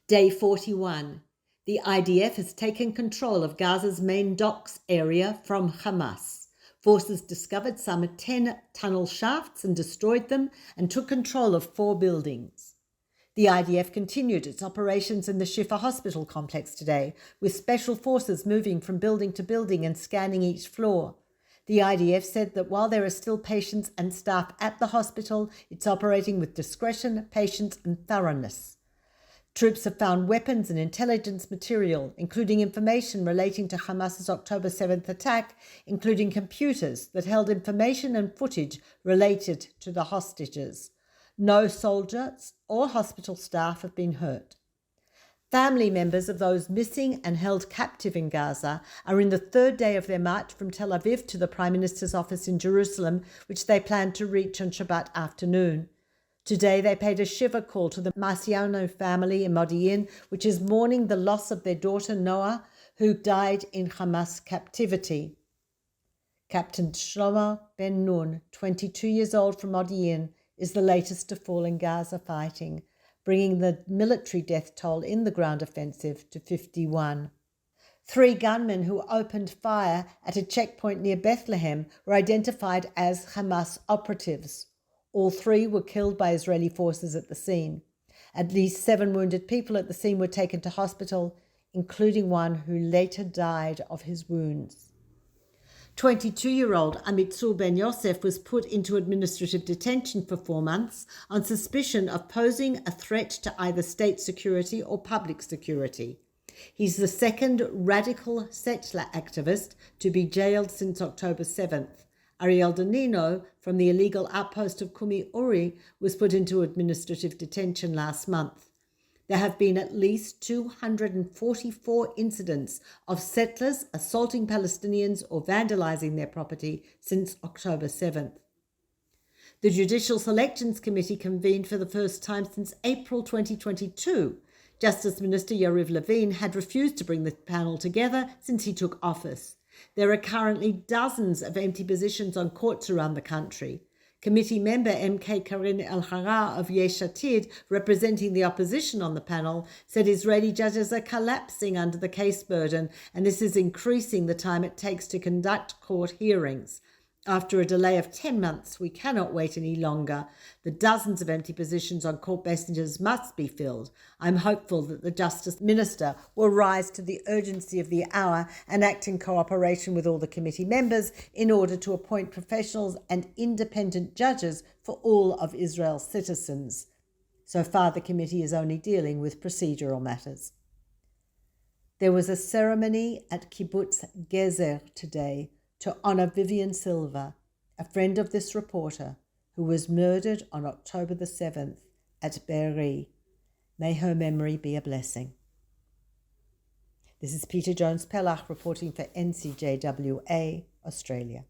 Day 41. The IDF has taken control of Gaza's main docks area from Hamas. Forces discovered some 10 tunnel shafts and destroyed them and took control of 4 buildings. The IDF continued its operations in the Shifa hospital complex today, with special forces moving from building to building and scanning each floor. The IDF said that while there are still patients and staff at the hospital, it's operating with discretion, patience, and thoroughness. Troops have found weapons and intelligence material, including information relating to Hamas's October 7th attack, including computers that held information and footage related to the hostages. No soldiers or hospital staff have been hurt. Family members of those missing and held captive in Gaza are in the 3rd day of their march from Tel Aviv to the Prime Minister's office in Jerusalem, which they plan to reach on Shabbat afternoon. Today they paid a shiva call to the Marciano family in Modi'in, which is mourning the loss of their daughter Noah, who died in Hamas captivity. Captain Shlomo Ben Nun, 22 years old from Modi'in, is the latest to fall in Gaza fighting, bringing the military death toll in the ground offensive to 51. 3 gunmen who opened fire at a checkpoint near Bethlehem were identified as Hamas operatives. All 3 were killed by Israeli forces at the scene. At least 7 wounded people at the scene were taken to hospital, including one who later died of his wounds. 22-year-old Amitzur Ben Yosef was put into administrative detention for 4 months on suspicion of posing a threat to either state security or public security. He's the second radical settler activist to be jailed since October 7th. Ariel Danino from the illegal outpost of Kumi Uri was put into administrative detention last month. There have been at least 244 incidents of settlers assaulting Palestinians or vandalizing their property since October 7th. The Judicial Selections Committee convened for the first time since April 2022. Justice Minister Yariv Levin had refused to bring the panel together since he took office. There are currently dozens of empty positions on courts around the country. Committee member MK Karin El-Hara of Yesh Atid, representing the opposition on the panel, said Israeli judges are collapsing under the case burden, and this is increasing the time it takes to conduct court hearings. After a delay of 10 months, we cannot wait any longer. The dozens of empty positions on court benches must be filled. I'm hopeful that the Justice Minister will rise to the urgency of the hour and act in cooperation with all the committee members in order to appoint professionals and independent judges for all of Israel's citizens. So far, the committee is only dealing with procedural matters. There was a ceremony at Kibbutz Gezer today to honour Vivian Silva, a friend of this reporter, who was murdered on October the 7th at Be'eri. May her memory be a blessing. This is Peter Jones-Pellach reporting for NCJWA, Australia.